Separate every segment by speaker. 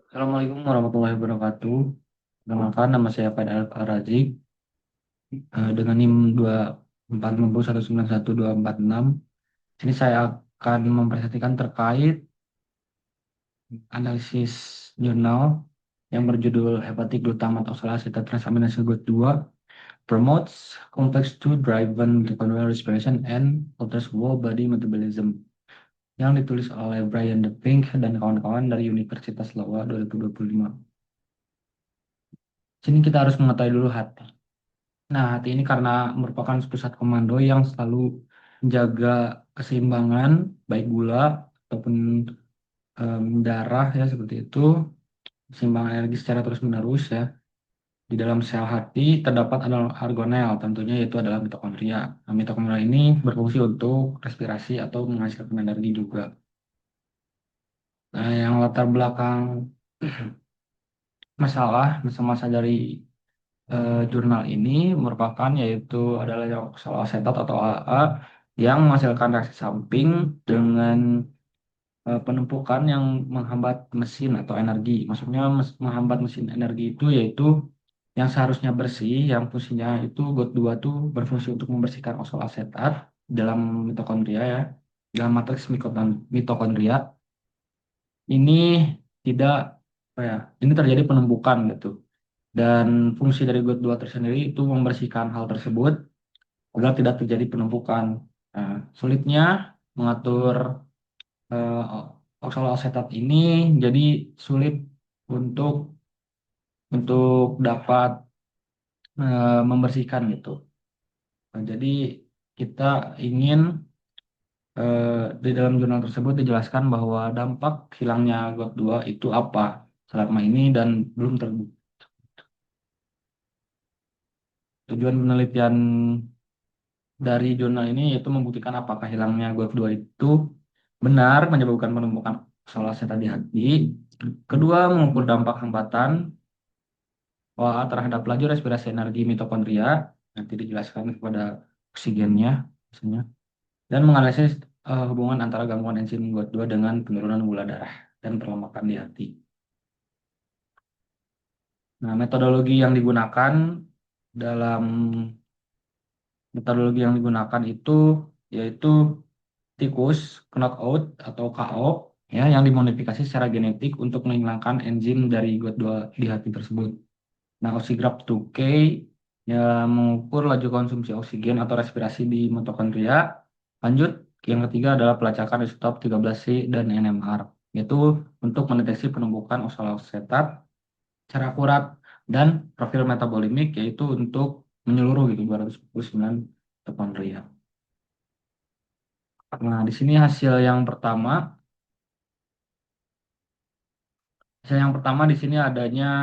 Speaker 1: Assalamualaikum warahmatullahi wabarakatuh. Perkenalkan, nama saya Faid Al-Razik dengan NIM 2460191246. Sini saya akan mempresentasikan terkait analisis jurnal yang berjudul Hepatic Glutamate Oxalate Transaminase Group 2 Promotes Complex 2 Driven Mitochondrial Respiration and Alters Whole Body Metabolism, yang ditulis oleh Brian De Pink dan kawan-kawan dari Universitas Iowa 2025. Sini kita harus mengetahui dulu hati. Nah, hati ini karena merupakan pusat komando yang selalu menjaga keseimbangan baik gula ataupun darah ya seperti itu, keseimbangan energi secara terus-menerus ya. Di dalam sel hati terdapat adalah organel, tentunya yaitu adalah mitokondria. Nah, mitokondria ini berfungsi untuk respirasi atau menghasilkan energi juga. Nah, yang latar belakang masa-masa dari jurnal ini merupakan yaitu adalah oksaloasetat atau AA yang menghasilkan reaksi samping dengan penumpukan yang menghambat mesin atau energi. Maksudnya menghambat mesin energi itu yaitu yang seharusnya bersih, yang fungsinya itu GOT2 tuh berfungsi untuk membersihkan oksaloasetat dalam mitokondria ya, dalam matriks mitokondria. Ini tidak apa ya, ini terjadi penumpukan gitu. Dan fungsi dari GOT2 tersendiri itu membersihkan hal tersebut agar tidak terjadi penumpukan. Nah, sulitnya mengatur eh, oksaloasetat ini jadi sulit untuk dapat membersihkan gitu. Nah, jadi kita ingin di dalam jurnal tersebut dijelaskan bahwa dampak hilangnya GOT2 itu apa selama ini dan belum terbukti. Tujuan penelitian dari jurnal ini yaitu membuktikan apakah hilangnya GOT2 itu benar menyebabkan penumpukan oksaloasetat di hati. Kedua, mengukur dampak hambatan OAA terhadap laju respirasi energi mitokondria, nanti dijelaskan kepada oksigennya, misalnya, dan menganalisis hubungan antara gangguan enzim GOT2 dengan penurunan gula darah dan perlemakan di hati. Nah, dalam metodologi yang digunakan itu yaitu tikus knockout atau KO ya yang dimodifikasi secara genetik untuk menghilangkan enzim dari GOT2 di hati tersebut. Nah, oksigraf 2K yang mengukur laju konsumsi oksigen atau respirasi di mitokondria. Lanjut, yang ketiga adalah pelacakan isotop 13C dan NMR, yaitu untuk mendeteksi penumpukan oksaloasetat secara akurat dan profil metabolimik yaitu untuk menyeluruh gitu 249 mitokondria. Nah, di sini hasil yang pertama di sini adanya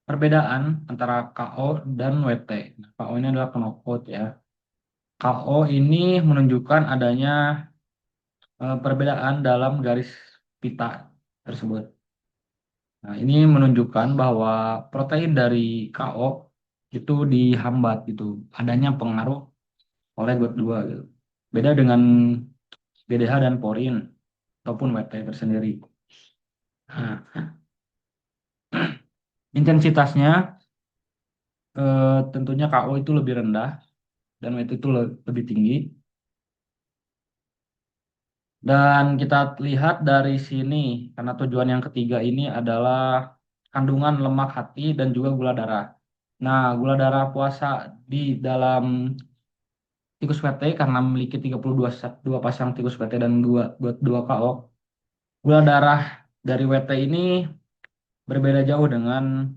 Speaker 1: perbedaan antara KO dan WT. Nah, KO ini adalah knockout ya. KO ini menunjukkan adanya perbedaan dalam garis pita tersebut. Nah, ini menunjukkan bahwa protein dari KO itu dihambat gitu, adanya pengaruh oleh GOT2 gitu. Beda dengan BDH dan porin ataupun WT tersendiri. Nah, intensitasnya tentunya KO itu lebih rendah dan WT itu lebih tinggi. Dan kita lihat dari sini, karena tujuan yang ketiga ini adalah kandungan lemak hati dan juga gula darah. Nah, gula darah puasa di dalam tikus PT karena memiliki 32 dua pasang tikus PT dan dua KO. Gula darah dari WT ini berbeda jauh dengan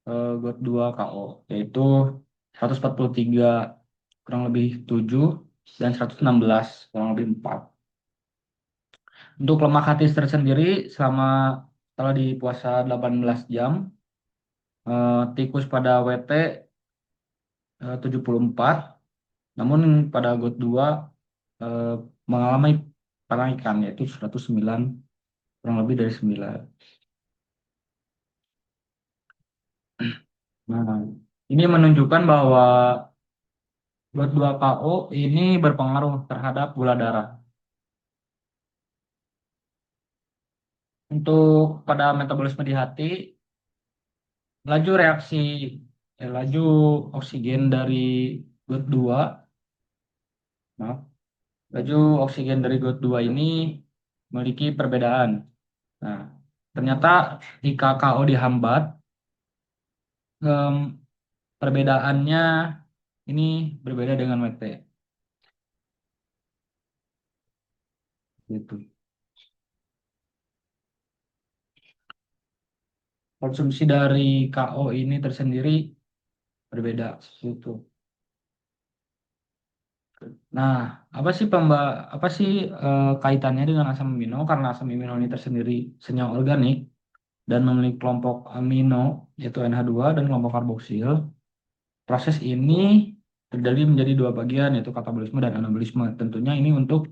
Speaker 1: GOT2 KO, yaitu 143 kurang lebih 7 dan 116 kurang lebih 4. Untuk lemak hati tersendiri selama setelah di puasa 18 jam, tikus pada WT 74, namun pada GOT2 eh, mengalami penaikan yaitu 109 kurang lebih dari 9. Nah, ini menunjukkan bahwa GOT2 KO ini berpengaruh terhadap gula darah. Untuk pada metabolisme di hati, laju reaksi laju oksigen dari GOT2, maaf, laju oksigen dari GOT2 ini memiliki perbedaan. Nah, ternyata jika KO dihambat, em, perbedaannya ini berbeda dengan MT. Gitu. Konsumsi dari KO ini tersendiri berbeda. Gitu. Nah, apa sih kaitannya dengan asam amino? Karena asam amino ini tersendiri senyawa organik dan memiliki kelompok amino yaitu NH2 dan kelompok karboksil. Proses ini terdiri menjadi dua bagian yaitu katabolisme dan anabolisme. Tentunya ini untuk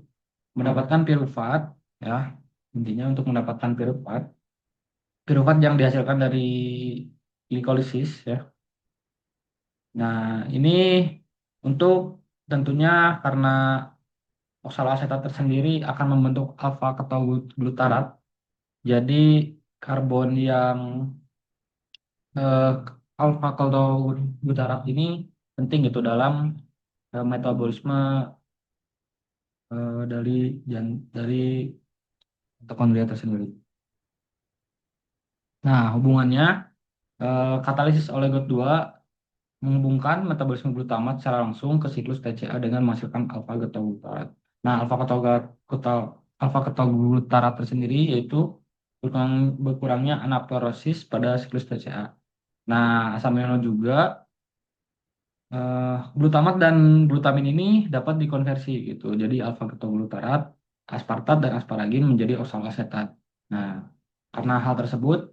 Speaker 1: mendapatkan piruvat ya. Intinya untuk mendapatkan piruvat. Piruvat yang dihasilkan dari glikolisis ya. Nah, ini untuk tentunya karena oksaloasetat tersendiri akan membentuk alfa ketoglutarat. Jadi karbon yang eh, alfa ketoglutarat ini penting gitu dalam metabolisme dari dari mitokondria tersendiri. Nah, hubungannya katalisis oleh GOT2 menghubungkan metabolisme glutamat secara langsung ke siklus TCA dengan menghasilkan alfa ketoglutarat. Nah, alfa ketoglutarat tersendiri yaitu berkurangnya anaphorosis pada siklus TCA. Nah, asam amino juga glutamat dan glutamin ini dapat dikonversi gitu. Jadi alfa ketoglutarat, aspartat dan asparagin menjadi oksaloasetat. Nah, karena hal tersebut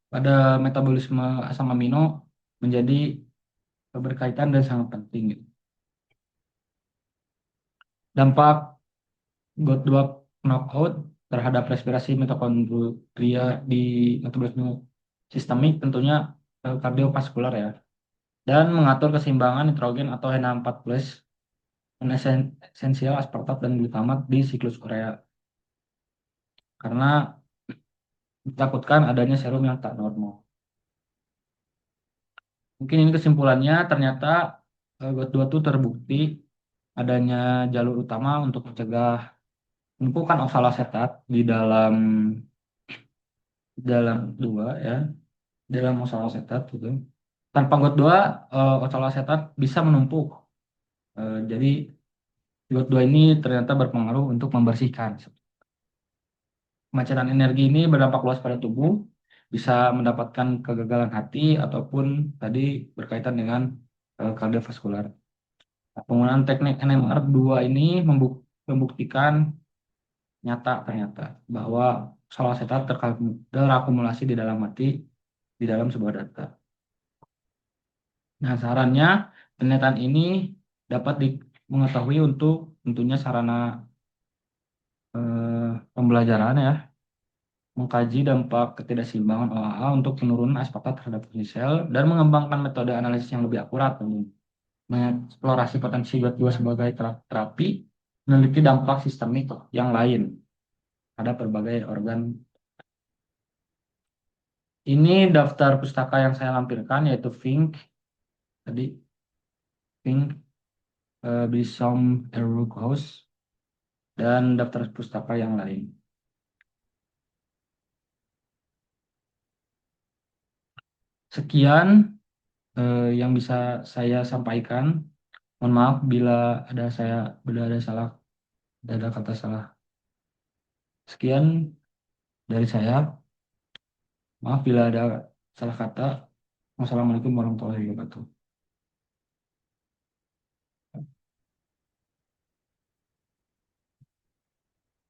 Speaker 1: pada metabolisme asam amino menjadi berkaitan dan sangat penting gitu. Dampak GOT2 knockout terhadap respirasi mitokondria di metabolisme sistemik tentunya kardiovaskular ya dan mengatur keseimbangan nitrogen atau NH4 plus dan esensial aspartat dan glutamat di siklus urea karena ditakutkan adanya serum yang tak normal. Mungkin ini kesimpulannya ternyata GOT2 itu terbukti adanya jalur utama untuk mencegah penumpukan oksaloasetat di dalam dua ya dalam oksaloasetat gitu. Tanpa GOT2 oksaloasetat bisa menumpuk. Jadi GOT2 ini ternyata berpengaruh untuk membersihkan. Kemaceran energi ini berdampak luas pada tubuh, bisa mendapatkan kegagalan hati ataupun tadi berkaitan dengan kardiovaskular. Nah, penggunaan teknik NMR2 ini membuktikan nyata ternyata bahwa oksaloasetat terakumulasi di dalam hati di dalam sebuah data. Nah, sarannya pernyataan ini dapat mengetahui untuk tentunya sarana pembelajaran ya, mengkaji dampak ketidakseimbangan OAA untuk penurunan aspartat terhadap fungsi sel dan mengembangkan metode analisis yang lebih akurat, mengeksplorasi potensi GOT2 sebagai terapi, meneliti dampak sistemik yang lain pada berbagai organ. Ini daftar pustaka yang saya lampirkan yaitu Fink tadi Fink Bisom Eruchhouse dan daftar pustaka yang lain. Sekian yang bisa saya sampaikan. Mohon maaf bila ada salah, ada kata salah. Sekian dari saya. Maaf bila ada salah kata. Wassalamualaikum warahmatullahi wabarakatuh.